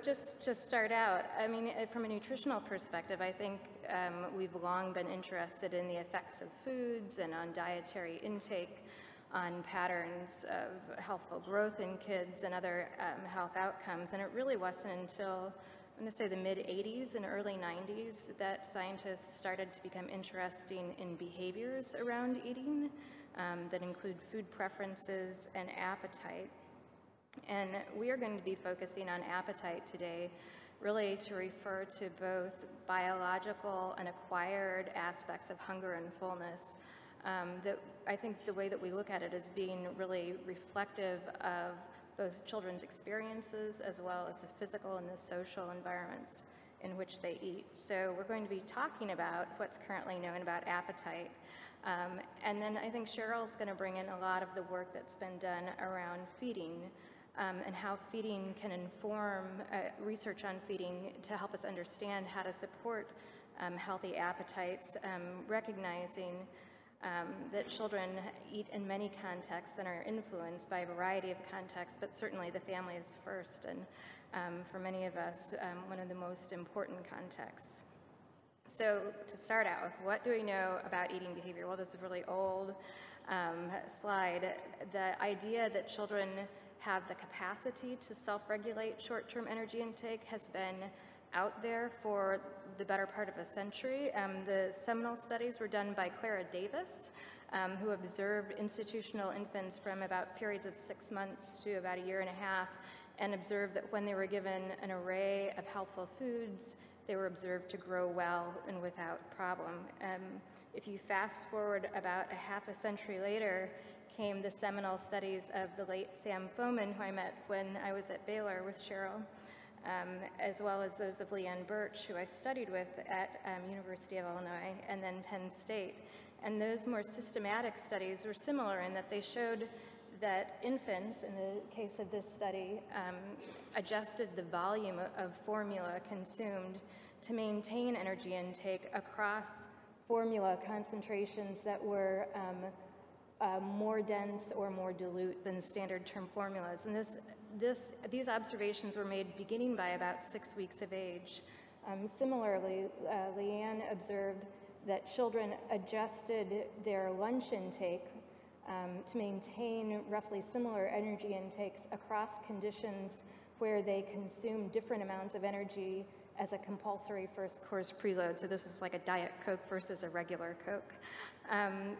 just to start out, I mean, from a nutritional perspective, I think we've long been interested in the effects of foods and on dietary intake, on patterns of healthful growth in kids and other health outcomes. And it really wasn't until, I'm going to say, the mid-'80s and early '90s that scientists started to become interested in behaviors around eating that include food preferences and appetite. And we are going to be focusing on appetite today, really to refer to both biological and acquired aspects of hunger and fullness. That I think the way that we look at it is being really reflective of both children's experiences as well as the physical and the social environments in which they eat. So we're going to be talking about what's currently known about appetite. And then I think Cheryl's going to bring in a lot of the work that's been done around feeding and how feeding can inform research on feeding to help us understand how to support healthy appetites, recognizing that children eat in many contexts and are influenced by a variety of contexts, but certainly the family is first, and for many of us, one of the most important contexts. So to start out with, what do we know about eating behavior? Well, this is a really old slide. The idea that children have the capacity to self-regulate short-term energy intake has been out there for the better part of a century. The seminal studies were done by Clara Davis, who observed institutional infants from about periods of 6 months to about a year and a half, and observed that when they were given an array of healthful foods, they were observed to grow well and without problem. If you fast forward about a half a century later, came the seminal studies of the late Sam Foman, who I met when I was at Baylor with Cheryl, as well as those of Leanne Birch, who I studied with at University of Illinois, and then Penn State. And those more systematic studies were similar in that they showed that infants, in the case of this study, adjusted the volume of formula consumed to maintain energy intake across formula concentrations that were more dense or more dilute than standard term formulas. And these observations were made beginning by about 6 weeks of age. Similarly, Leanne observed that children adjusted their lunch intake to maintain roughly similar energy intakes across conditions where they consumed different amounts of energy as a compulsory first course preload. So this was like a Diet Coke versus a regular Coke.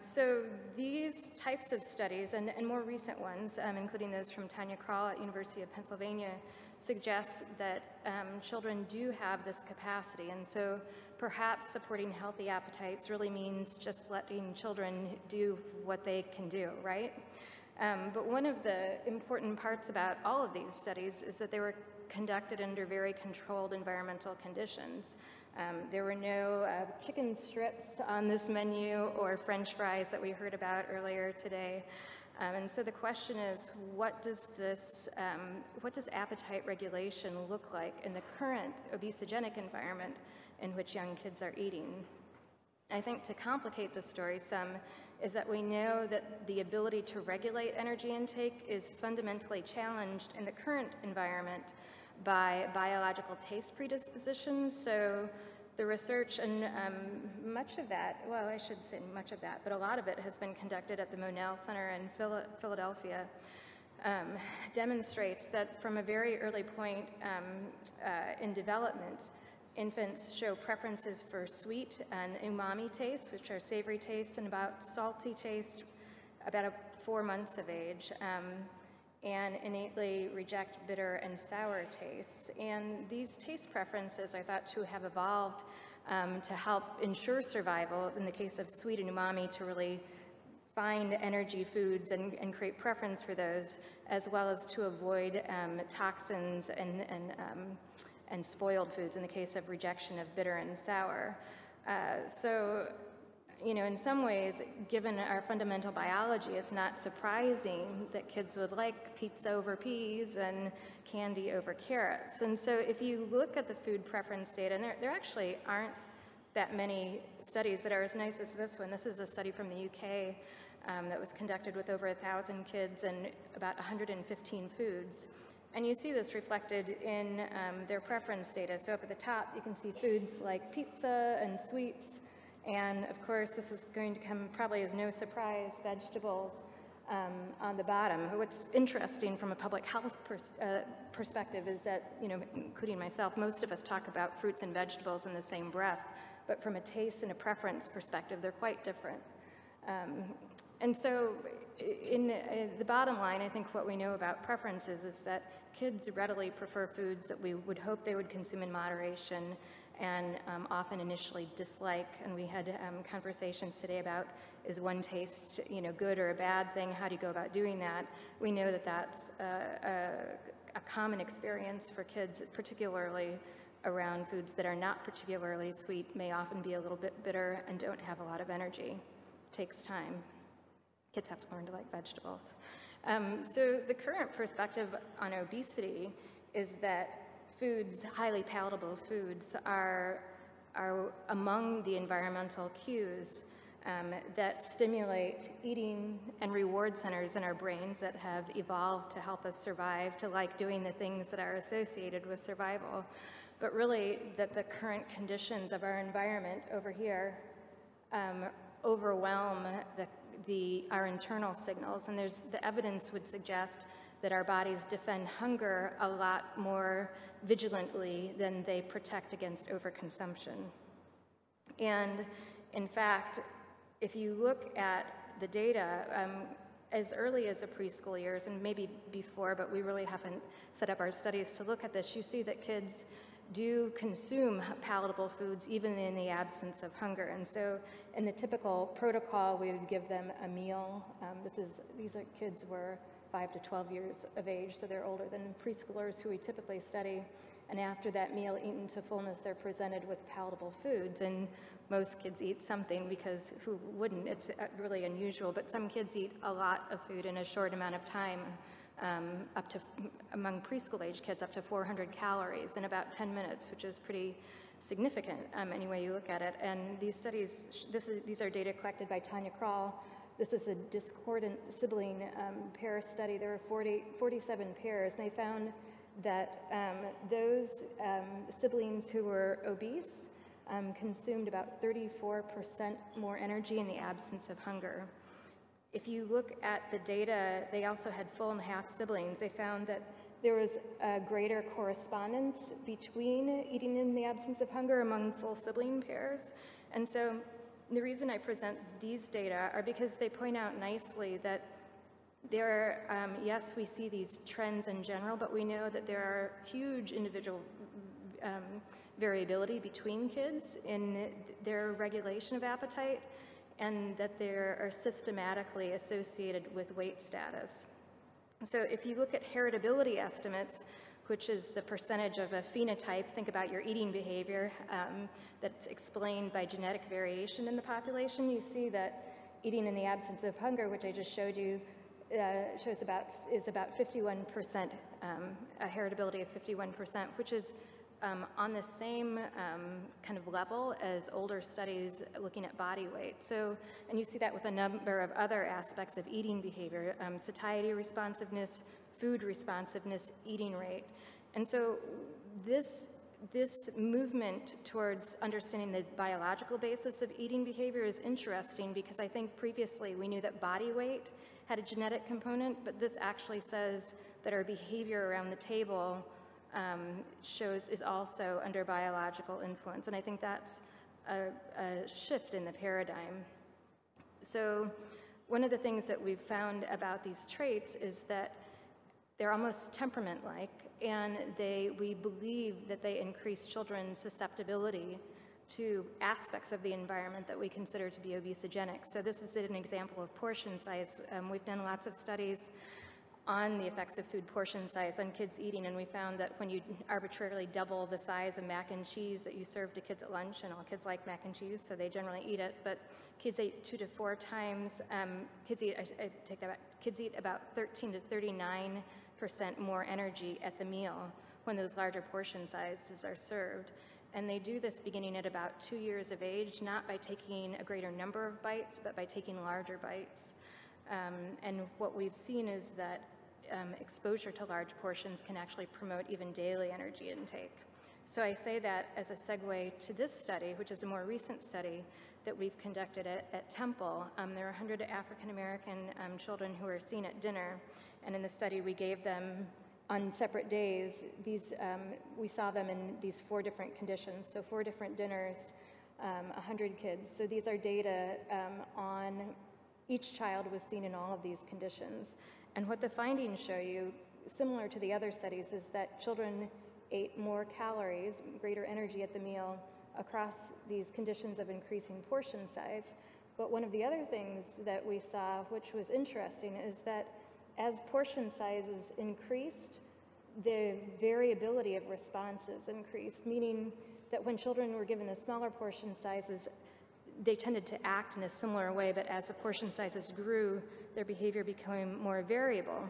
So these types of studies, and more recent ones, including those from Tanya Krall at University of Pennsylvania, suggest that children do have this capacity. And so perhaps supporting healthy appetites really means just letting children do what they can do, right? But one of the important parts about all of these studies is that they were conducted under very controlled environmental conditions. There were no chicken strips on this menu or French fries that we heard about earlier today. And so the question is, what does appetite regulation look like in the current obesogenic environment in which young kids are eating? I think to complicate the story some is that we know that the ability to regulate energy intake is fundamentally challenged in the current environment by biological taste predispositions. So the research and much of that, well, I should say much of that, but a lot of it has been conducted at the Monell Center in Philadelphia, demonstrates that from a very early point in development, infants show preferences for sweet and umami tastes, which are savory tastes, and about salty tastes about 4 months of age, and innately reject bitter and sour tastes. And these taste preferences are thought to have evolved to help ensure survival, in the case of sweet and umami, to really find energy foods and create preference for those, as well as to avoid toxins and spoiled foods in the case of rejection of bitter and sour. So, you know, in some ways, given our fundamental biology, it's not surprising that kids would like pizza over peas and candy over carrots. And so if you look at the food preference data, and there actually aren't that many studies that are as nice as this one. This is a study from the UK that was conducted with over 1,000 kids and about 115 foods. And you see this reflected in their preference data. So up at the top, you can see foods like pizza and sweets. And of course, this is going to come probably as no surprise, vegetables on the bottom. What's interesting from a public health perspective is that, including myself, most of us talk about fruits and vegetables in the same breath, but from a taste and a preference perspective, they're quite different. And so in the bottom line, I think what we know about preferences is that kids readily prefer foods that we would hope they would consume in moderation and often initially dislike. And we had conversations today about, is one taste, good or a bad thing? How do you go about doing that? We know that that's a common experience for kids, particularly around foods that are not particularly sweet, may often be a little bit bitter and don't have a lot of energy. It takes time. Kids have to learn to like vegetables. So the current perspective on obesity is that foods, highly palatable foods, are among the environmental cues that stimulate eating and reward centers in our brains that have evolved to help us survive, to like doing the things that are associated with survival. But really, that the current conditions of our environment over here overwhelm our internal signals, and the evidence would suggest that our bodies defend hunger a lot more vigilantly than they protect against overconsumption. And in fact, if you look at the data, as early as the preschool years, and maybe before, but we really haven't set up our studies to look at this, you see that kids do consume palatable foods even in the absence of hunger. And so in the typical protocol, we would give them a meal. These kids were 5 to 12 years of age, so they're older than preschoolers who we typically study. And after that meal eaten to fullness, they're presented with palatable foods. And most kids eat something, because who wouldn't? It's really unusual, but some kids eat a lot of food in a short amount of time. Among preschool age kids, up to 400 calories in about 10 minutes, which is pretty significant any way you look at it. And these studies, these are data collected by Tanya Krall. This is a discordant sibling pair study. There were 47 pairs, and they found that those siblings who were obese consumed about 34% more energy in the absence of hunger. If you look at the data, they also had full and half siblings. They found that there was a greater correspondence between eating in the absence of hunger among full sibling pairs. And so the reason I present these data are because they point out nicely that there are, yes, we see these trends in general, but we know that there are huge individual variability between kids in their regulation of appetite, and that they are systematically associated with weight status. So if you look at heritability estimates, which is the percentage of a phenotype, think about your eating behavior, that's explained by genetic variation in the population, you see that eating in the absence of hunger, which I just showed you, is about 51%, a heritability of 51%, which is on the same kind of level as older studies looking at body weight. So, and you see that with a number of other aspects of eating behavior, satiety responsiveness, food responsiveness, eating rate. And so this movement towards understanding the biological basis of eating behavior is interesting, because I think previously we knew that body weight had a genetic component, but this actually says that our behavior around the table is also under biological influence, and I think that's a shift in the paradigm. So one of the things that we've found about these traits is that they're almost temperament-like, and we believe that they increase children's susceptibility to aspects of the environment that we consider to be obesogenic. So this is an example of portion size. We've done lots of studies on the effects of food portion size on kids eating, and we found that when you arbitrarily double the size of mac and cheese that you serve to kids at lunch, and all kids like mac and cheese, so they generally eat it, but kids eat 2 to 4 times, kids eat about 13 to 39% more energy at the meal when those larger portion sizes are served. And they do this beginning at about 2 years of age, not by taking a greater number of bites, but by taking larger bites. And what we've seen is that exposure to large portions can actually promote even daily energy intake. So I say that as a segue to this study, which is a more recent study that we've conducted at Temple. There are 100 African-American children who are seen at dinner, and in the study we gave them on separate days, we saw them in these 4 different conditions, so 4 different dinners, 100 kids. So these are data on each child was seen in all of these conditions. And what the findings show you, similar to the other studies, is that children ate more calories, greater energy at the meal across these conditions of increasing portion size. But one of the other things that we saw, which was interesting, is that as portion sizes increased, the variability of responses increased, meaning that when children were given the smaller portion sizes, they tended to act in a similar way, but as the portion sizes grew, their behavior became more variable.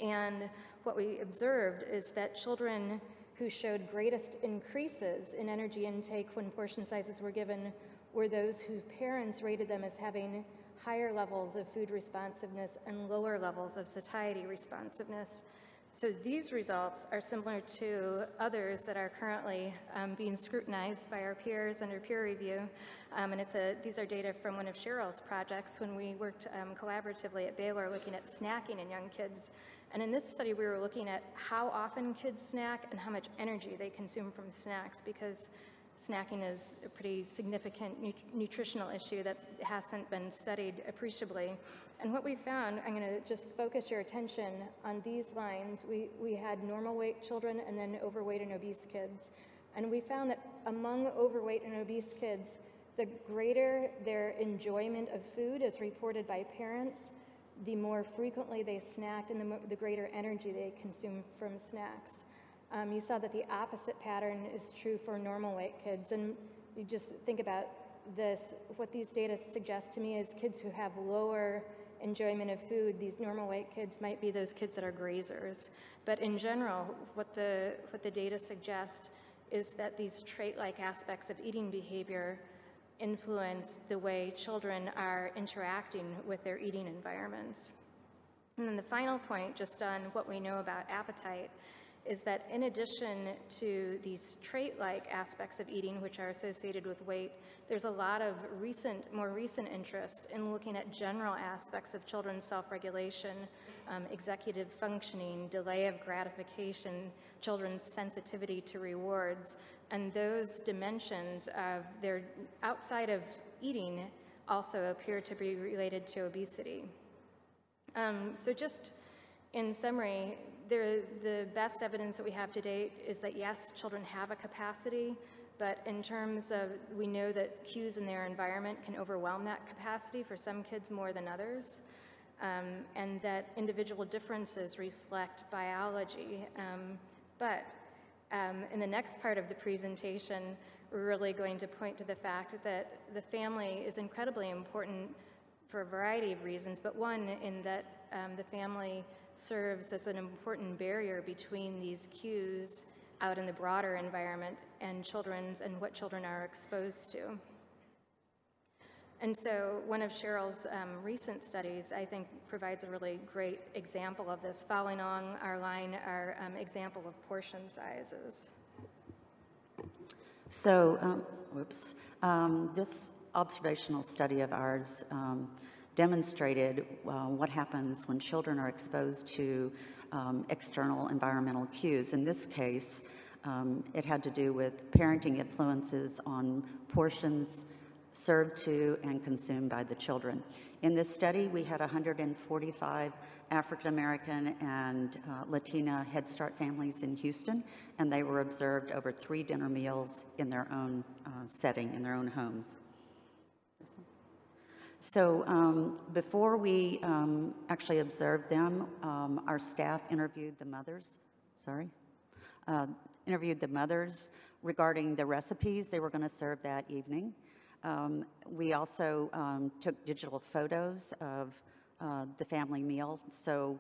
And what we observed is that children who showed greatest increases in energy intake when portion sizes were given were those whose parents rated them as having higher levels of food responsiveness and lower levels of satiety responsiveness. So these results are similar to others that are currently being scrutinized by our peers under peer review. And these are data from one of Cheryl's projects when we worked collaboratively at Baylor looking at snacking in young kids. And in this study, we were looking at how often kids snack and how much energy they consume from snacks, because snacking is a pretty significant nutritional issue that hasn't been studied appreciably. And what we found, I'm going to just focus your attention on these lines. We had normal weight children and then overweight and obese kids. And we found that among overweight and obese kids, the greater their enjoyment of food as reported by parents, the more frequently they snacked and the greater energy they consumed from snacks. You saw that the opposite pattern is true for normal weight kids. And you just think about this, what these data suggest to me is kids who have lower enjoyment of food, these normal weight kids might be those kids that are grazers. But in general, what the data suggest is that these trait-like aspects of eating behavior influence the way children are interacting with their eating environments. And then the final point, just on what we know about appetite, is that in addition to these trait-like aspects of eating which are associated with weight, there's a lot of more recent interest in looking at general aspects of children's self-regulation, executive functioning, delay of gratification, children's sensitivity to rewards, and those dimensions of their outside of eating also appear to be related to obesity. So just in summary, the best evidence that we have to date is that yes, children have a capacity, but in terms of, we know that cues in their environment can overwhelm that capacity for some kids more than others, and that individual differences reflect biology. But in the next part of the presentation, we're really going to point to the fact that the family is incredibly important for a variety of reasons, but one in that the family serves as an important barrier between these cues out in the broader environment and what children are exposed to. And so one of Cheryl's recent studies, I think, provides a really great example of this. Following along our line, our example of portion sizes. So, this observational study of ours demonstrated what happens when children are exposed to external environmental cues. In this case, it had to do with parenting influences on portions served to and consumed by the children. In this study, we had 145 African American and Latina Head Start families in Houston, and they were observed over 3 dinner meals in their own setting, in their own homes. So before we actually observed them, our staff interviewed the mothers, regarding the recipes they were going to serve that evening. We also took digital photos of the family meal. So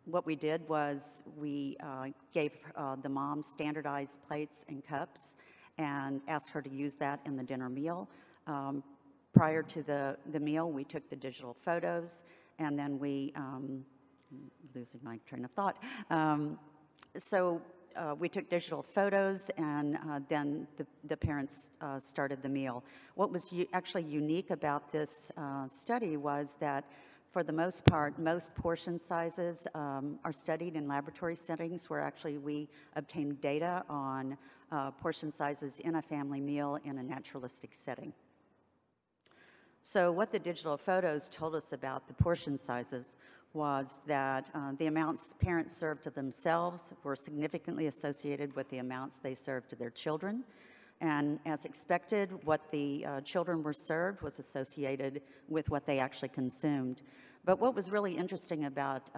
what we did was we gave the mom standardized plates and cups and asked her to use that in the dinner meal. Prior to the meal, we took the digital photos, and then we losing my train of thought. We took digital photos, and then the parents started the meal. What was actually unique about this study was that, for the most part, most portion sizes are studied in laboratory settings, where actually we obtained data on portion sizes in a family meal in a naturalistic setting. So what the digital photos told us about the portion sizes was that the amounts parents served to themselves were significantly associated with the amounts they served to their children. And as expected, what the children were served was associated with what they actually consumed. But what was really interesting about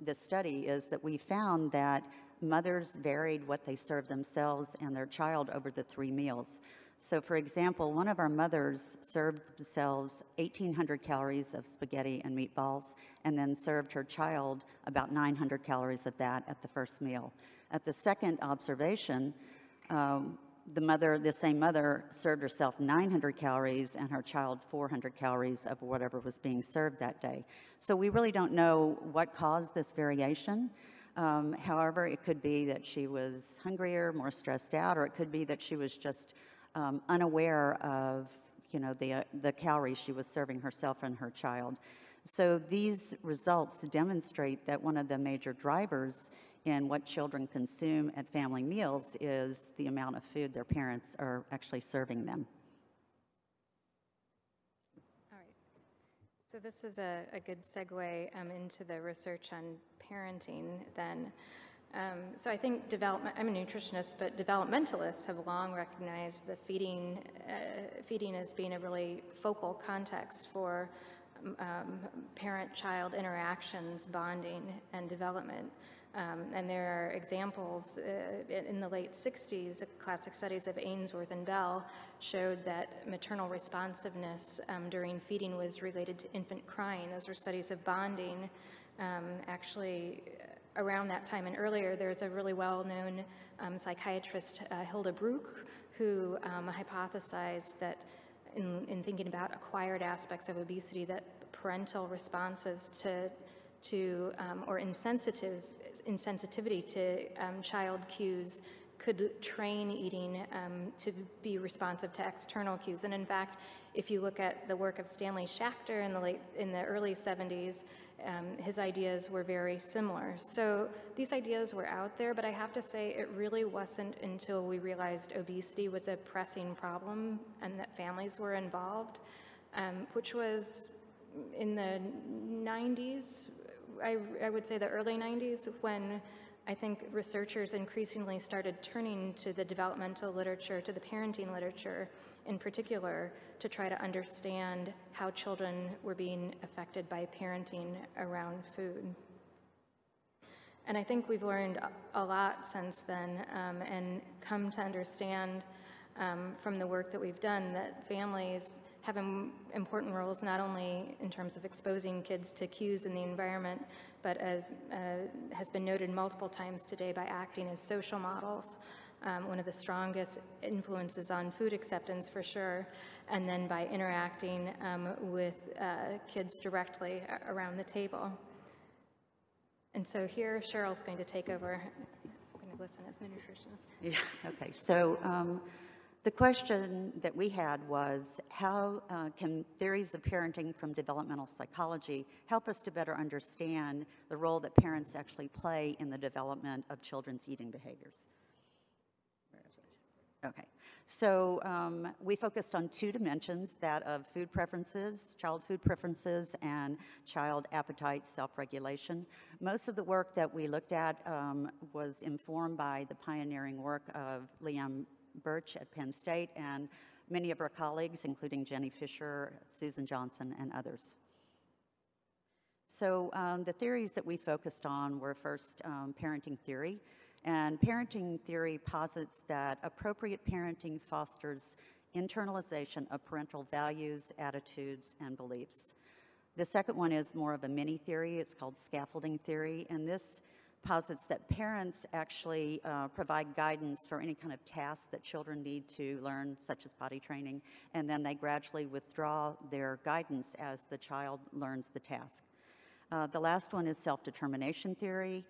this study is that we found that mothers varied what they served themselves and their child over the 3 meals. So, for example, one of our mothers served themselves 1,800 calories of spaghetti and meatballs, and then served her child about 900 calories of that at the first meal. At the second observation, the same mother served herself 900 calories and her child 400 calories of whatever was being served that day. So we really don't know what caused this variation. However, it could be that she was hungrier, more stressed out, or it could be that she was just unaware of, the calories she was serving herself and her child. So these results demonstrate that one of the major drivers in what children consume at family meals is the amount of food their parents are actually serving them. All right. So this is a good segue into the research on parenting then. So I think I'm a nutritionist, but developmentalists have long recognized the feeding as being a really focal context for parent-child interactions, bonding, and development. And there are examples in the late 60s, classic studies of Ainsworth and Bell showed that maternal responsiveness during feeding was related to infant crying. Those were studies of bonding. Actually, around that time and earlier, there's a really well-known psychiatrist, Hilda Bruch, who hypothesized that in thinking about acquired aspects of obesity, that parental responses or insensitivity to child cues could train eating to be responsive to external cues. And in fact, if you look at the work of Stanley Schachter in the early 70s, his ideas were very similar. So these ideas were out there, but I have to say it really wasn't until we realized obesity was a pressing problem and that families were involved, which was in the 90s, I would say the early 90s, when I think researchers increasingly started turning to the developmental literature, to the parenting literature in particular, to try to understand how children were being affected by parenting around food. And I think we've learned a lot since then and come to understand from the work that we've done that families have important roles, not only in terms of exposing kids to cues in the environment, but as has been noted multiple times today, by acting as social models. One of the strongest influences on food acceptance for sure, and then by interacting with kids directly around the table. And so here, Cheryl's going to take over. I'm going to listen as the nutritionist. Yeah, okay. So the question that we had was, how can theories of parenting from developmental psychology help us to better understand the role that parents actually play in the development of children's eating behaviors? Where is it? Okay. So we focused on 2 dimensions, that of food preferences, child food preferences, and child appetite self-regulation. Most of the work that we looked at was informed by the pioneering work of Liam Birch at Penn State and many of our colleagues, including Jenny Fisher, Susan Johnson, and others. So the theories that we focused on were first parenting theory. And parenting theory posits that appropriate parenting fosters internalization of parental values, attitudes, and beliefs. The second one is more of a mini theory. It's called scaffolding theory, and this posits that parents actually provide guidance for any kind of tasks that children need to learn, such as potty training, and then they gradually withdraw their guidance as the child learns the task. The last one is self-determination theory.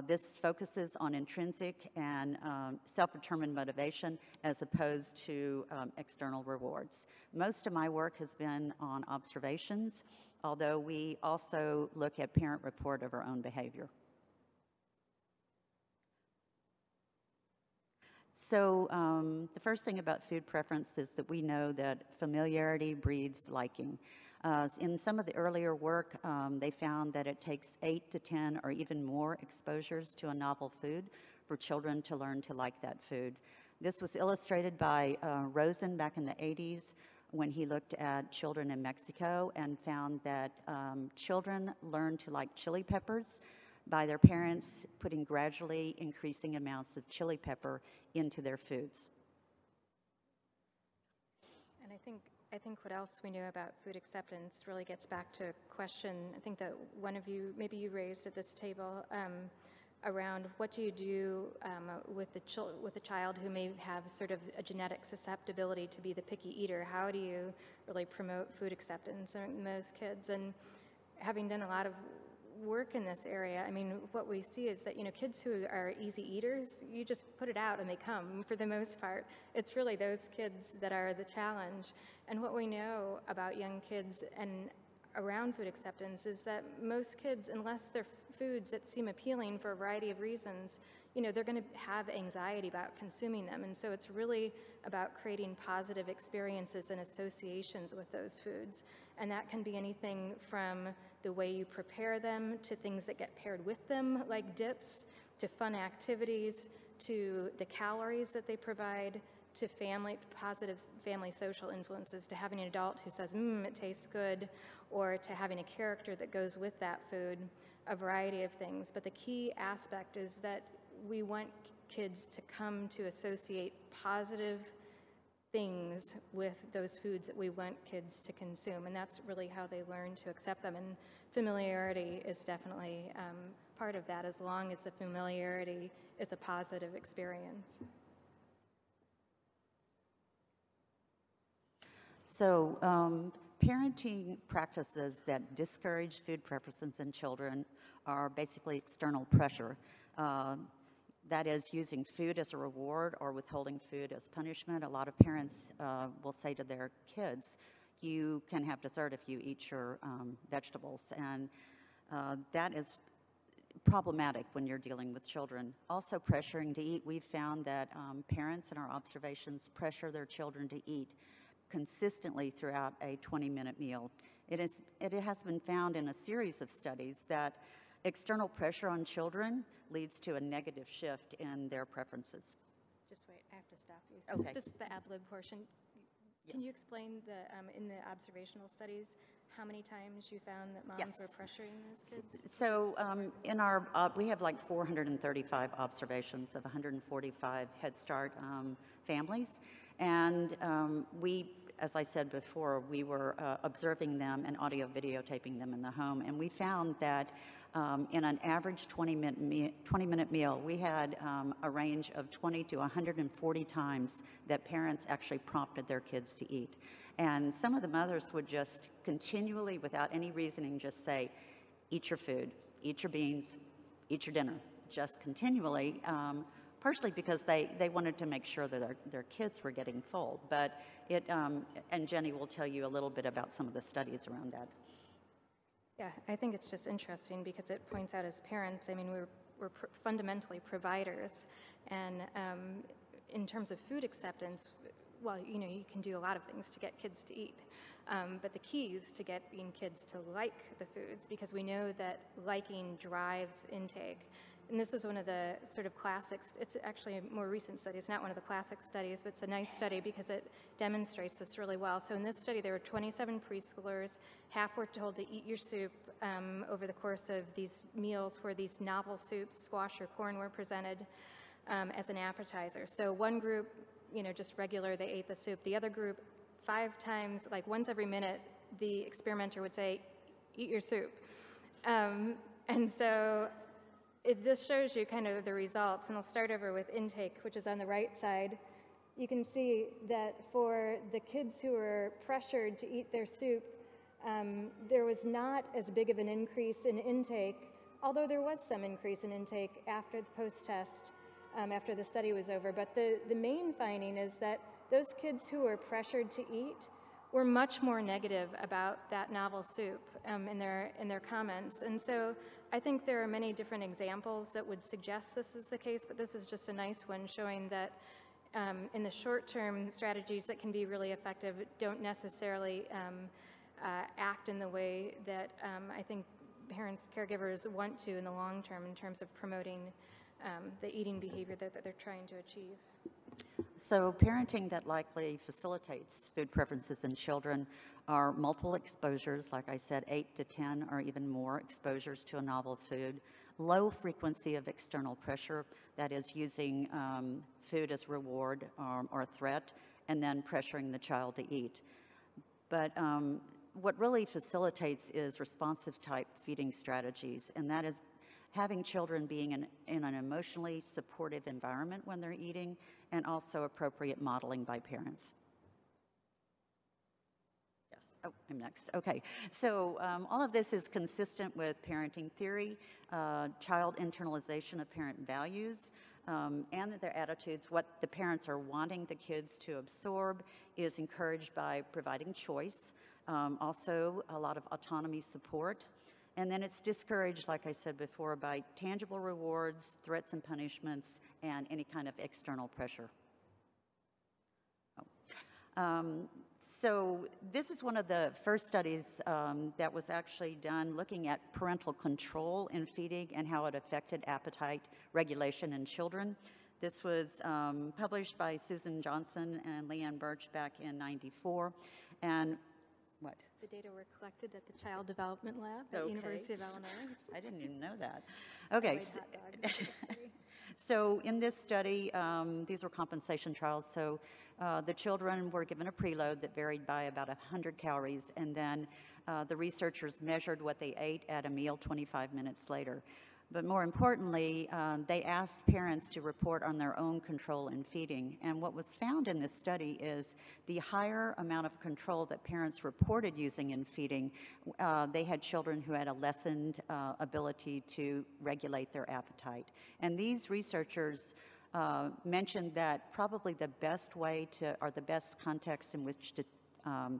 This focuses on intrinsic and self-determined motivation as opposed to external rewards. Most of my work has been on observations, although we also look at parent report of our own behavior. So the first thing about food preference is that we know that familiarity breeds liking. In some of the earlier work, they found that it takes 8 to 10 or even more exposures to a novel food for children to learn to like that food. This was illustrated by Rosen back in the 80s when he looked at children in Mexico and found that children learn to like chili peppers by their parents putting gradually increasing amounts of chili pepper into their foods. And I think what else we know about food acceptance really gets back to a question I think that one of you, maybe you raised at this table, around what do you do with the child who may have sort of a genetic susceptibility to be the picky eater? How do you really promote food acceptance in those kids? And having done a lot of work in this area, I mean, what we see is that, kids who are easy eaters, you just put it out and they come for the most part. It's really those kids that are the challenge. And what we know about young kids and around food acceptance is that most kids, unless they're foods that seem appealing for a variety of reasons, they're going to have anxiety about consuming them. And so it's really about creating positive experiences and associations with those foods. And that can be anything from the way you prepare them to things that get paired with them, like dips, to fun activities, to the calories that they provide, to positive family social influences, to having an adult who says, it tastes good, or to having a character that goes with that food, a variety of things. But the key aspect is that we want kids to come to associate positive things with those foods that we want kids to consume, and that's really how they learn to accept them. And familiarity is definitely part of that, as long as the familiarity is a positive experience. So parenting practices that discourage food preferences in children are basically external pressure. That is using food as a reward or withholding food as punishment. A lot of parents will say to their kids, you can have dessert if you eat your vegetables. And that is problematic when you're dealing with children. Also pressuring to eat. We've found that parents in our observations pressure their children to eat consistently throughout a 20-minute meal. It has been found in a series of studies that external pressure on children leads to a negative shift in their preferences. Just wait, I have to stop you. Okay. This is the ad lib portion. Yes. Can you explain in the observational studies how many times you found that moms Yes. were pressuring those kids? So in our, we have like 435 observations of 145 Head Start families. And we, as I said before, we were observing them and audio videotaping them in the home. And we found that in an average 20-minute meal, we had a range of 20 to 140 times that parents actually prompted their kids to eat. And some of the mothers would just continually, without any reasoning, just say, eat your food, eat your beans, eat your dinner, just continually, partially because they wanted to make sure that their kids were getting full. But it, and Jenny will tell you a little bit about some of the studies around that. Yeah, I think it's just interesting because it points out as parents, I mean, we're fundamentally providers. And in terms of food acceptance, well, you can do a lot of things to get kids to eat. But the key is to getting kids to like the foods, because we know that liking drives intake. And this is one of the sort of classics. It's actually a more recent study. It's not one of the classic studies, but it's a nice study because it demonstrates this really well. So in this study, there were 27 preschoolers. Half were told to eat your soup over the course of these meals where these novel soups, squash or corn, were presented as an appetizer. So one group, just regular, they ate the soup. The other group, 5 times, like once every minute, the experimenter would say, eat your soup. And so this shows you kind of the results, and I'll start over with intake, which is on the right side. You can see that for the kids who were pressured to eat their soup, there was not as big of an increase in intake, although there was some increase in intake after the post-test, after the study was over. But the main finding is that those kids who were pressured to eat were much more negative about that novel soup in their comments. And so I think there are many different examples that would suggest this is the case, but this is just a nice one showing that in the short term, strategies that can be really effective don't necessarily act in the way that I think parents, caregivers want to in the long term in terms of promoting the eating behavior that they're trying to achieve. So parenting that likely facilitates food preferences in children are multiple exposures, like I said, 8 to 10 or even more exposures to a novel food, low frequency of external pressure, that is using food as reward or threat, and then pressuring the child to eat. But what really facilitates is responsive type feeding strategies, and that is having children being in an emotionally supportive environment when they're eating, and also appropriate modeling by parents. Yes, oh, I'm next. Okay, so all of this is consistent with parenting theory, child internalization of parent values, and their attitudes. What the parents are wanting the kids to absorb is encouraged by providing choice, also a lot of autonomy support. And then it's discouraged, like I said before, by tangible rewards, threats and punishments, and any kind of external pressure. So this is one of the first studies that was actually done looking at parental control in feeding and how it affected appetite regulation in children. This was published by Susan Johnson and Leanne Birch back in '94. And what? The data were collected at the Child Development Lab at University of Illinois. I didn't even know that. Okay. So in this study, these were compensation trials. So the children were given a preload that varied by about 100 calories, and then the researchers measured what they ate at a meal 25 minutes later. But more importantly, they asked parents to report on their own control in feeding. And what was found in this study is the higher amount of control that parents reported using in feeding, they had children who had a lessened ability to regulate their appetite. And these researchers mentioned that probably the best way to, or the best context in which to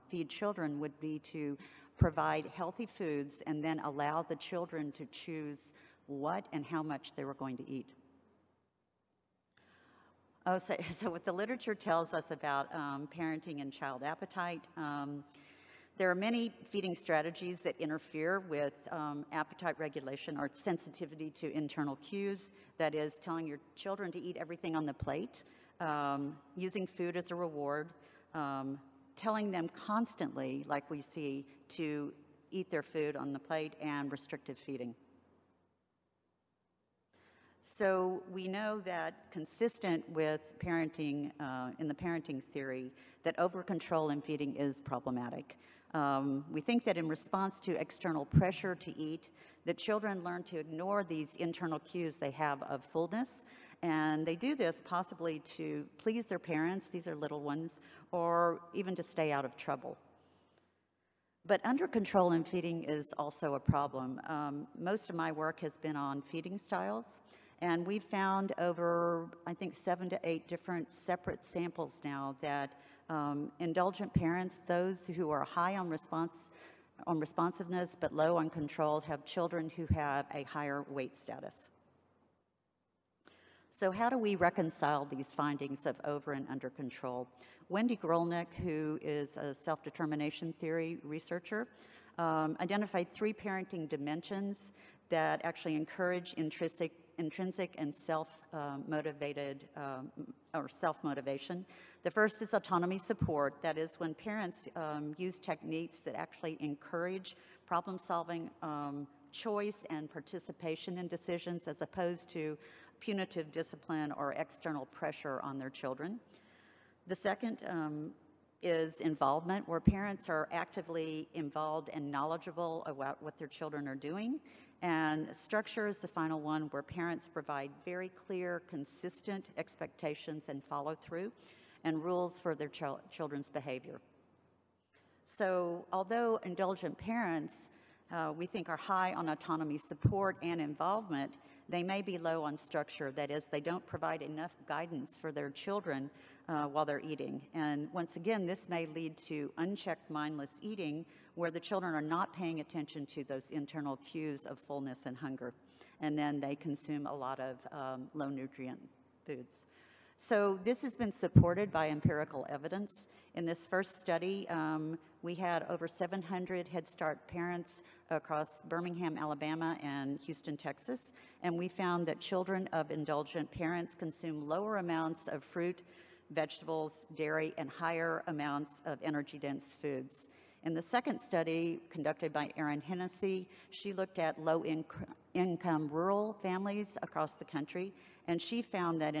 feed children would be to provide healthy foods and then allow the children to choose what and how much they were going to eat. Oh, so what the literature tells us about parenting and child appetite, there are many feeding strategies that interfere with appetite regulation or sensitivity to internal cues. That is, telling your children to eat everything on the plate, using food as a reward, telling them constantly, like we see, to eat their food on the plate, and restrictive feeding. So we know that consistent with parenting, in the parenting theory, that over-control in feeding is problematic. We think that in response to external pressure to eat, that children learn to ignore these internal cues they have of fullness, and they do this possibly to please their parents, these are little ones, or even to stay out of trouble. But under control in feeding is also a problem. Most of my work has been on feeding styles, and we've found over, I think, 7 to 8 different separate samples now that indulgent parents, those who are high on responsiveness but low on control, have children who have a higher weight status. So how do we reconcile these findings of over and under control? Wendy Grolnick, who is a self-determination theory researcher, identified 3 parenting dimensions that actually encourage intrinsic and self-motivated or self-motivation. The first is autonomy support. That is when parents use techniques that actually encourage problem-solving, choice, and participation in decisions, as opposed to punitive discipline or external pressure on their children. The second is involvement, where parents are actively involved and knowledgeable about what their children are doing. And structure is the final one, where parents provide very clear, consistent expectations and follow through and rules for their children's behavior. So although indulgent parents we think are high on autonomy support and involvement, they may be low on structure. That is, they don't provide enough guidance for their children while they're eating. And once again, this may lead to unchecked mindless eating where the children are not paying attention to those internal cues of fullness and hunger. And then they consume a lot of low nutrient foods. So this has been supported by empirical evidence. In this first study, we had over 700 Head Start parents across Birmingham, Alabama, and Houston, Texas, and we found that children of indulgent parents consume lower amounts of fruit, vegetables, dairy, and higher amounts of energy-dense foods. In the second study, conducted by Erin Hennessy, she looked at low-income rural families across the country, and she found that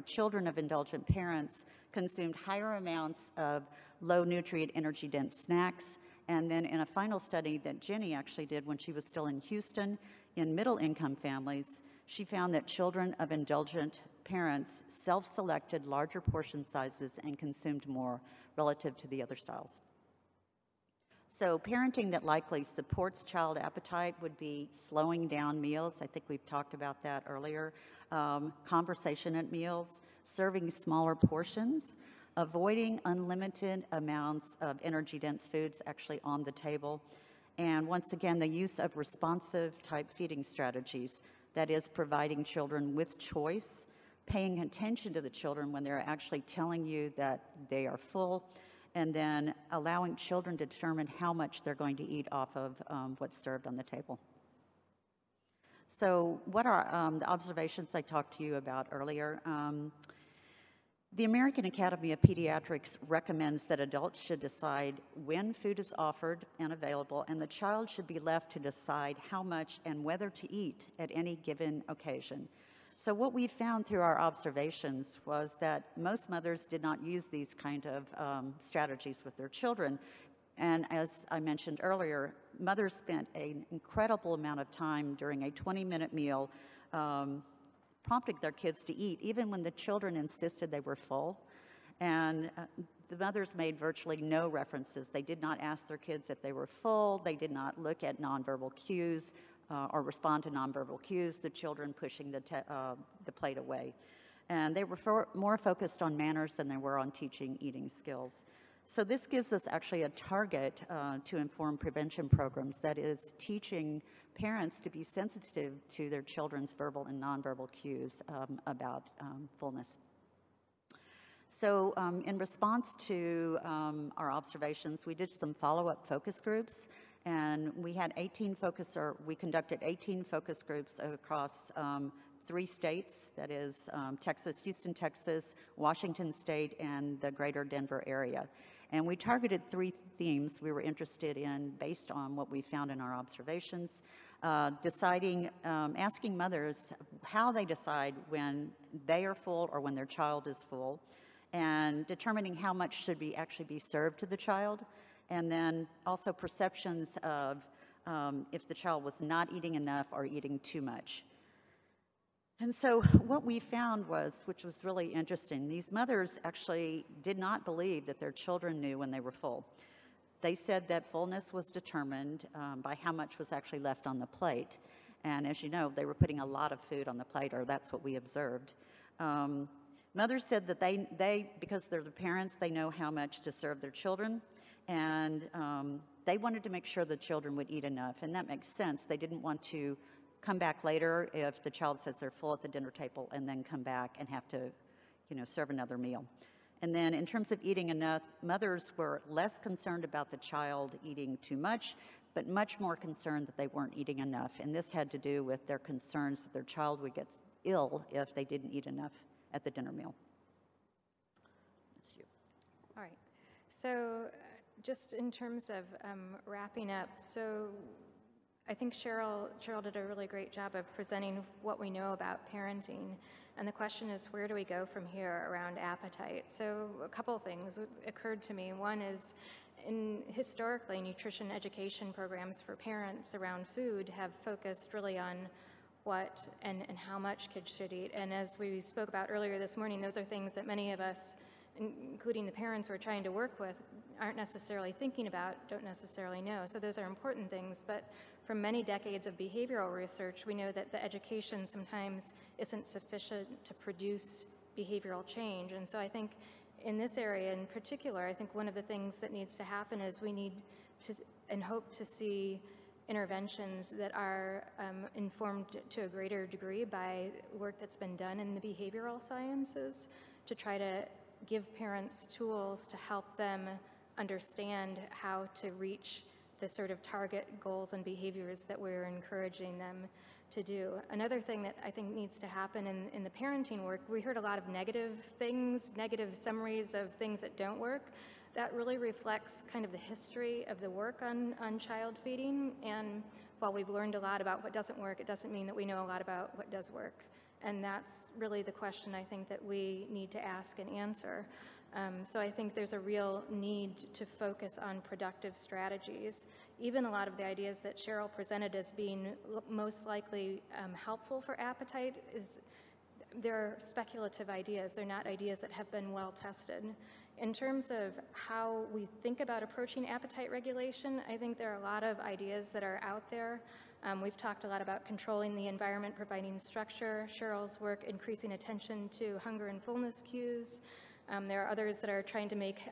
children of indulgent parents consumed higher amounts of low-nutrient, energy-dense snacks. And then in a final study that Jenny actually did when she was still in Houston, in middle-income families, she found that children of indulgent parents self-selected larger portion sizes and consumed more relative to the other styles. So parenting that likely supports child appetite would be slowing down meals. I think we've talked about that earlier. Conversation at meals, serving smaller portions, avoiding unlimited amounts of energy-dense foods actually on the table, and once again, the use of responsive type feeding strategies, that is providing children with choice, paying attention to the children when they're actually telling you that they are full, and then allowing children to determine how much they're going to eat off of what's served on the table. So what are the observations I talked to you about earlier? The American Academy of Pediatrics recommends that adults should decide when food is offered and available, and the child should be left to decide how much and whether to eat at any given occasion. So what we found through our observations was that most mothers did not use these kind of strategies with their children. And as I mentioned earlier, mothers spent an incredible amount of time during a 20-minute meal prompting their kids to eat, even when the children insisted they were full. And the mothers made virtually no references. They did not ask their kids if they were full. They did not look at nonverbal cues or respond to nonverbal cues, the children pushing the plate away. And they were more focused on manners than they were on teaching eating skills. So this gives us actually a target to inform prevention programs, that is teaching parents to be sensitive to their children's verbal and nonverbal cues about fullness. So in response to our observations, we did some follow-up focus groups, and we had we conducted 18 focus groups across 3 states, that is Texas, Houston, Texas, Washington State, and the greater Denver area. And we targeted 3 themes we were interested in based on what we found in our observations, asking mothers how they decide when they are full or when their child is full, and determining how much should actually be served to the child, and then also perceptions of if the child was not eating enough or eating too much. And so what we found was, which was really interesting, these mothers actually did not believe that their children knew when they were full. They said that fullness was determined by how much was actually left on the plate. And as you know, they were putting a lot of food on the plate, or that's what we observed. Mothers said that they, because they're the parents, they know how much to serve their children, and they wanted to make sure the children would eat enough, and that makes sense. They didn't want to come back later if the child says they're full at the dinner table and then come back and have to, serve another meal. And then in terms of eating enough, mothers were less concerned about the child eating too much, but much more concerned that they weren't eating enough. And this had to do with their concerns that their child would get ill if they didn't eat enough at the dinner meal. That's you. All right. So just in terms of wrapping up, so I think Cheryl did a really great job of presenting what we know about parenting, and the question is, where do we go from here around appetite? So a couple of things occurred to me. One is, historically, nutrition education programs for parents around food have focused really on what and how much kids should eat, and as we spoke about earlier this morning, those are things that many of us including the parents we're trying to work with, aren't necessarily thinking about, don't necessarily know. So those are important things, but from many decades of behavioral research, we know that the education sometimes isn't sufficient to produce behavioral change. And so I think in this area in particular, I think one of the things that needs to happen is we need to, and hope to see, interventions that are informed to a greater degree by work that's been done in the behavioral sciences to try to give parents tools to help them understand how to reach the sort of target goals and behaviors that we're encouraging them to do. Another thing that I think needs to happen in the parenting work, we heard a lot of negative things, negative summaries of things that don't work. That really reflects kind of the history of the work on child feeding. And while we've learned a lot about what doesn't work, it doesn't mean that we know a lot about what does work. And that's really the question I think that we need to ask and answer. So I think there's a real need to focus on productive strategies. Even a lot of the ideas that Cheryl presented as being most likely helpful for appetite they're speculative ideas. They're not ideas that have been well tested. In terms of how we think about approaching appetite regulation, I think there are a lot of ideas that are out there. We've talked a lot about controlling the environment, providing structure. Cheryl's work, increasing attention to hunger and fullness cues. There are others that are trying to make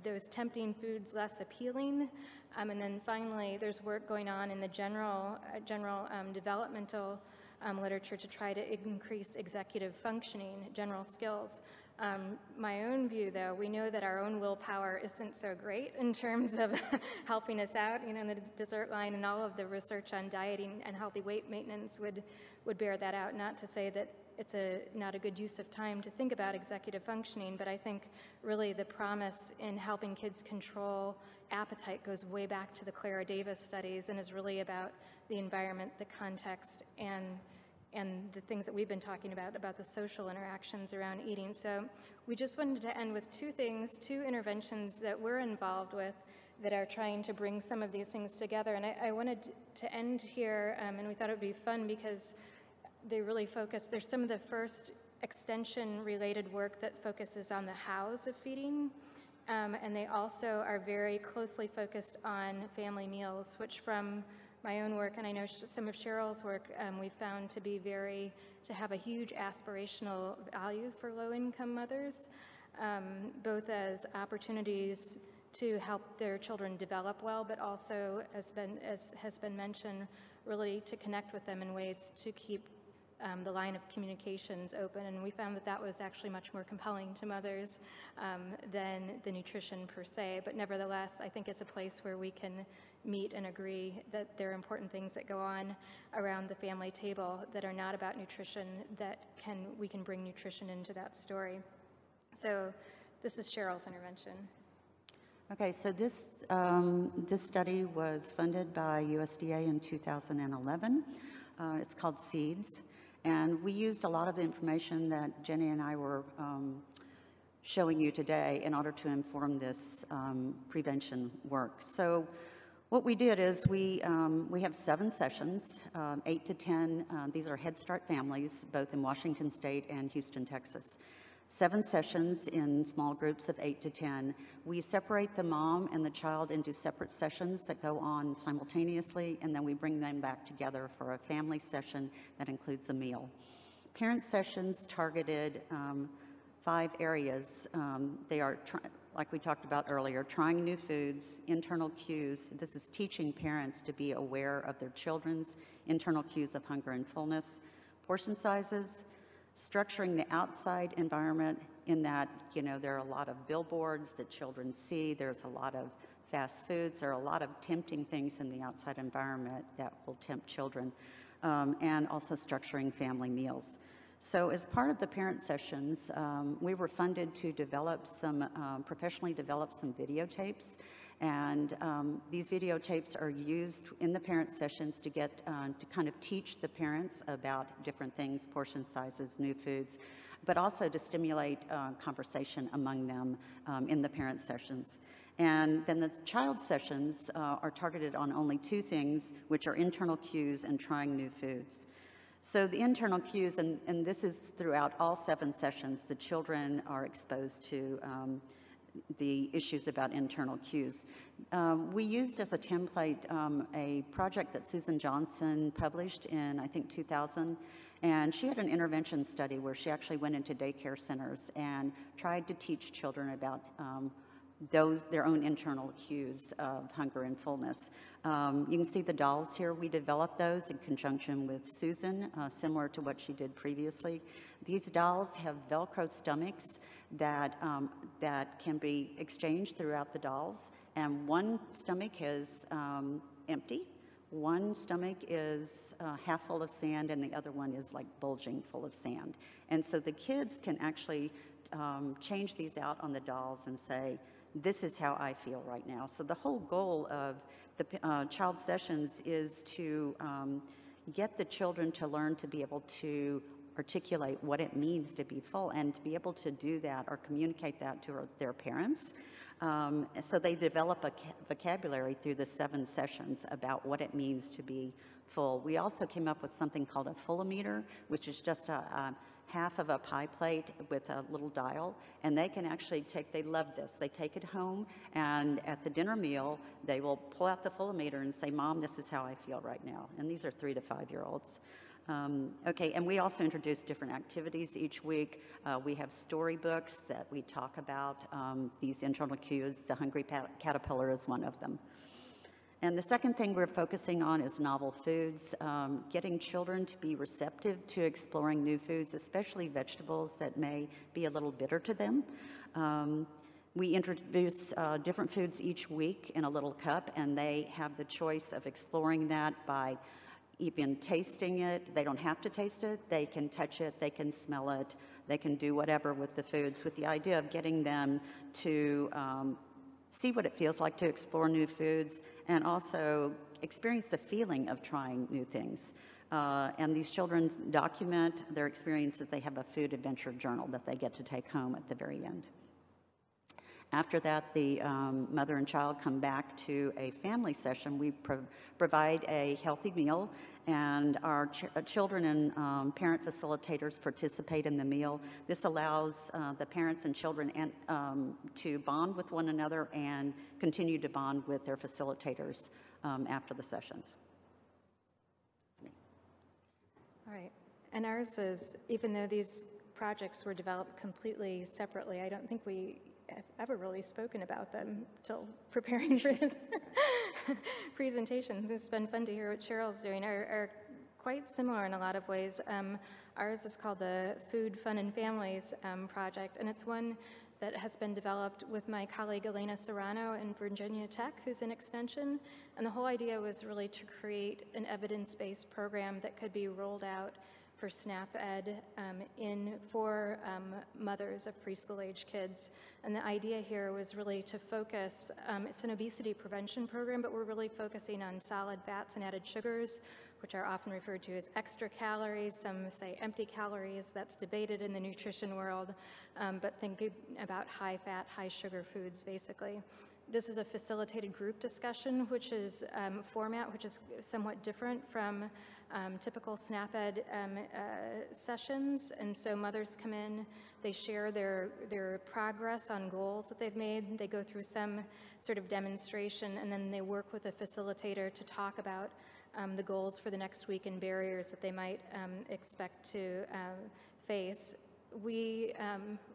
those tempting foods less appealing. And then finally, there's work going on in the general developmental literature to try to increase executive functioning, general skills. My own view, though, we know that our own willpower isn't so great in terms of helping us out. You know, the dessert line and all of the research on dieting and healthy weight maintenance would bear that out. Not to say that it's not a good use of time to think about executive functioning, but I think really the promise in helping kids control appetite goes way back to the Clara Davis studies and is really about the environment, the context, and the things that we've been talking about the social interactions around eating. So we just wanted to end with two interventions that we're involved with that are trying to bring some of these things together. And I wanted to end here, and we thought it would be fun because they really focus, there's some of the first extension-related work that focuses on the hows of feeding, and they also are very closely focused on family meals, which from my own work, and I know some of Cheryl's work, we found to have a huge aspirational value for low-income mothers, both as opportunities to help their children develop well, but also, as has been mentioned, really to connect with them in ways to keep the line of communications open. And we found that was actually much more compelling to mothers than the nutrition per se. But nevertheless, I think it's a place where we can meet and agree that there are important things that go on around the family table that are not about nutrition, that we can bring nutrition into that story. So this is Cheryl's intervention. Okay, so this study was funded by USDA in 2011. It's called SEEDS, and we used a lot of the information that Jenny and I were showing you today in order to inform this prevention work. So what we did is we have 7 sessions, 8 to 10. These are Head Start families, both in Washington State and Houston, Texas. 7 sessions in small groups of 8 to 10. We separate the mom and the child into separate sessions that go on simultaneously, and then we bring them back together for a family session that includes a meal. Parent sessions targeted 5 areas. They are, like we talked about earlier, trying new foods, internal cues. This is teaching parents to be aware of their children's internal cues of hunger and fullness, portion sizes, structuring the outside environment in that, you know, there are a lot of billboards that children see, there's a lot of fast foods, there are a lot of tempting things in the outside environment that will tempt children, and also structuring family meals. So as part of the parent sessions, we were funded to develop professionally develop some videotapes. And these videotapes are used in the parent sessions to get to kind of teach the parents about different things, portion sizes, new foods, but also to stimulate conversation among them in the parent sessions. And then the child sessions are targeted on only 2 things, which are internal cues and trying new foods. So the internal cues, and this is throughout all 7 sessions, the children are exposed to the issues about internal cues. We used as a template a project that Susan Johnson published in, I think, 2000, and she had an intervention study where she actually went into daycare centers and tried to teach children about their own internal cues of hunger and fullness. You can see the dolls here. We developed those in conjunction with Susan, similar to what she did previously. These dolls have Velcro stomachs that can be exchanged throughout the dolls, and one stomach is empty. One stomach is half full of sand, and the other one is like bulging full of sand. And so the kids can actually change these out on the dolls and say, this is how I feel right now. So the whole goal of the child sessions is to get the children to learn to be able to articulate what it means to be full and to be able to do that or communicate that to their parents. So they develop a vocabulary through the 7 sessions about what it means to be full. We also came up with something called a fullometer, which is just a half of a pie plate with a little dial, and they can actually they love this. They take it home, and at the dinner meal, they will pull out the fullometer and say, Mom, this is how I feel right now. And these are 3 to 5-year-olds. Okay, and we also introduce different activities each week. We have storybooks that we talk about these internal cues. The Hungry Caterpillar is one of them. And the second thing we're focusing on is novel foods, getting children to be receptive to exploring new foods, especially vegetables that may be a little bitter to them. We introduce different foods each week in a little cup, and they have the choice of exploring that by even tasting it. They don't have to taste it. They can touch it. They can smell it. They can do whatever with the foods, with the idea of getting them to see what it feels like to explore new foods and also experience the feeling of trying new things. And these children document their experiences. They have a food adventure journal that they get to take home at the very end. After that, the mother and child come back to a family session. We provide a healthy meal, and our children and parent facilitators participate in the meal. This allows the parents and children to bond with one another and continue to bond with their facilitators after the sessions. All right, and ours is, even though these projects were developed completely separately, I don't think we have ever really spoken about them till preparing for this presentation. This has been fun to hear what Cheryl's doing. Are quite similar in a lot of ways. Ours is called the Food, Fun, and Families project, and it's one that has been developed with my colleague Elena Serrano in Virginia Tech, who's in Extension. And the whole idea was really to create an evidence-based program that could be rolled out for SNAP Ed for mothers of preschool-age kids. And the idea here was really to focus, it's an obesity prevention program, but we're really focusing on solid fats and added sugars, which are often referred to as extra calories. Some say empty calories. That's debated in the nutrition world, but thinking about high-fat, high-sugar foods, basically. This is a facilitated group discussion, which is format which is somewhat different from typical SNAP Ed sessions. And so mothers come in, they share their progress on goals that they've made. They go through some sort of demonstration, and then they work with a facilitator to talk about the goals for the next week and barriers that they might expect to face. We,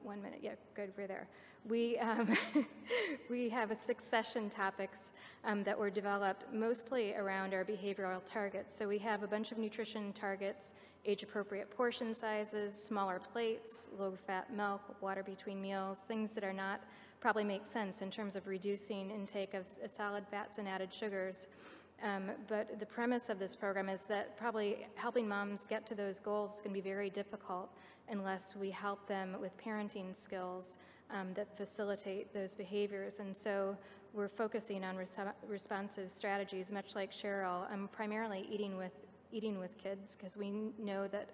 1 minute, yeah, good, we're there. We have 6 session topics that were developed mostly around our behavioral targets. So we have a bunch of nutrition targets, age-appropriate portion sizes, smaller plates, low-fat milk, water between meals, things that are not probably make sense in terms of reducing intake of solid fats and added sugars. But the premise of this program is that probably helping moms get to those goals is going to be very difficult unless we help them with parenting skills that facilitate those behaviors. And so we're focusing on responsive strategies, much like Cheryl, primarily eating with kids, because we know that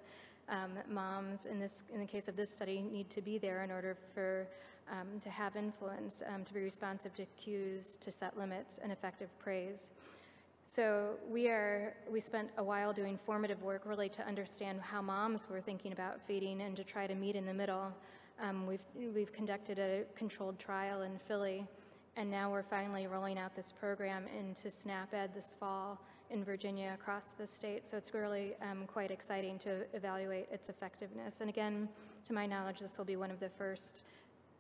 moms, in the case of this study, need to be there in order for to have influence, to be responsive to cues, to set limits, and effective praise. So we spent a while doing formative work really to understand how moms were thinking about feeding and to try to meet in the middle. We've conducted a controlled trial in Philly, and now we're finally rolling out this program into SNAP-Ed this fall in Virginia across the state. So it's really quite exciting to evaluate its effectiveness. And again, to my knowledge, this will be one of the first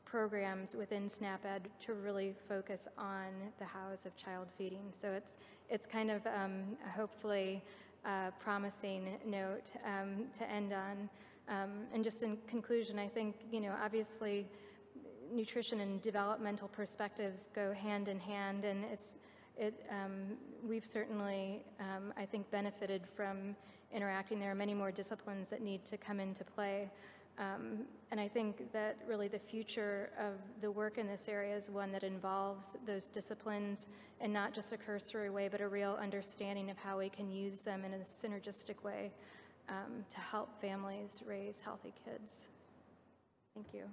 programs within SNAP-Ed to really focus on the hows of child feeding. So it's kind of hopefully a promising note to end on. And just in conclusion, I think, obviously nutrition and developmental perspectives go hand in hand, and we've certainly, I think, benefited from interacting. There are many more disciplines that need to come into play. And I think that really the future of the work in this area is one that involves those disciplines in not just a cursory way, but a real understanding of how we can use them in a synergistic way to help families raise healthy kids. Thank you.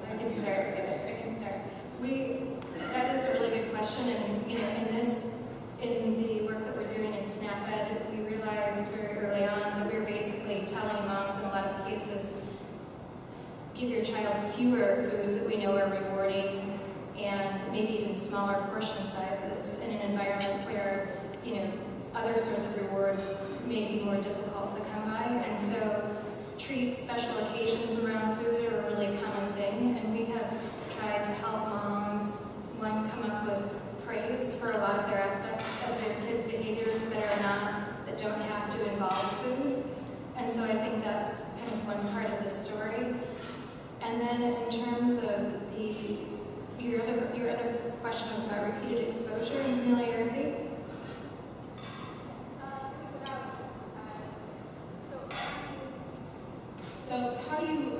I can start. That is a really good question, and in the work that we're doing in SNAP-Ed, we realized very early on that we were basically telling moms in a lot of cases, give your child fewer foods that we know are rewarding, and maybe even smaller portion sizes in an environment where other sorts of rewards may be more difficult to come by, and so treat special occasions around food are a really common thing, and we have tried to help moms, one, come up with praise for a lot of their aspects of their kids' behaviors that don't have to involve food. And so I think that's kind of one part of the story. And then in terms of your other question was about repeated exposure and familiarity. So how do you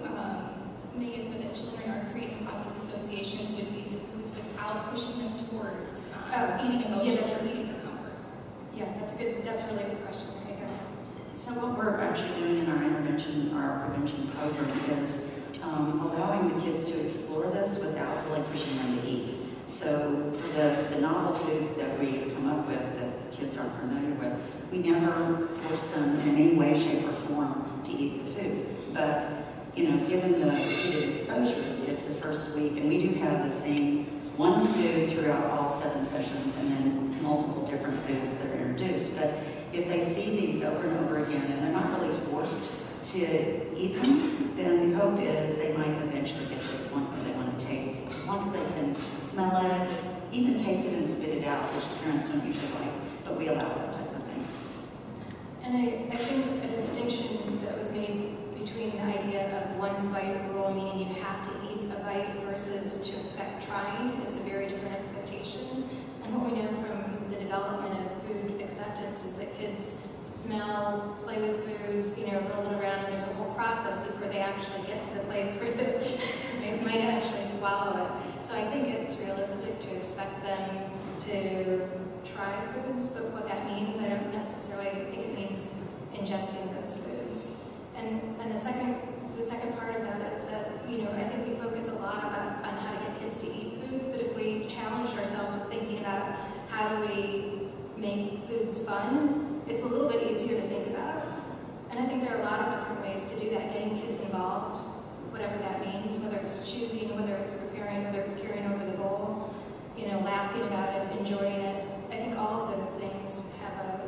make it so that children are creating positive associations with these foods without pushing them towards eating emotions or eating for comfort? Yeah, that's a really good question. So what we're actually doing in our prevention program is allowing the kids to explore this without really pushing them to eat. So for the novel foods that we come up with that the kids aren't familiar with, we never force them in any way, shape, or form to eat the food. But given the repeated exposures, it's the first week, and we do have the same one food throughout all 7 sessions, and then multiple different foods that are introduced. But if they see these over and over again, and they're not really forced to eat them, then the hope is they might eventually get to the point where they want to taste it. As long as they can smell it, even taste it and spit it out, which parents don't usually like, but we allow that type of thing. And I think a distinction that was made between the idea of one bite rule, meaning you have to eat a bite, versus to expect trying, is a very different expectation. And what we know from the development of food acceptance is that kids smell, play with foods, roll it around, and there's a whole process before they actually get to the place where they might actually swallow it. So I think it's realistic to expect them to try foods, but what that means, I don't necessarily think it means ingesting those foods. And the second part of that is that, I think we focus a lot on how to get kids to eat foods, but if we challenge ourselves with thinking about how do we make foods fun, it's a little bit easier to think about. And I think there are a lot of different ways to do that, getting kids involved, whatever that means, whether it's choosing, whether it's preparing, whether it's carrying over the bowl, laughing about it, enjoying it. I think all of those things have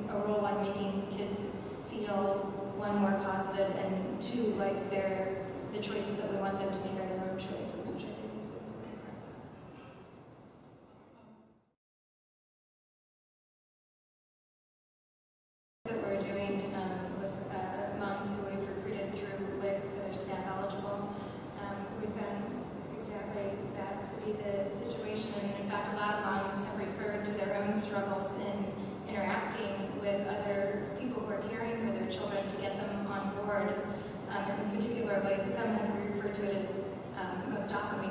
a role in making kids feel, one, more positive, and two, like the choices that we want them to make are their own choices, which I think is that we're doing with moms who we've recruited through WIC, so they're SNAP eligible. We've found exactly that to be the situation, and in fact, a lot of moms have referred to their own struggles in interacting with other people who are caring for their children to get them on board in particular ways. Some have referred to it as most often we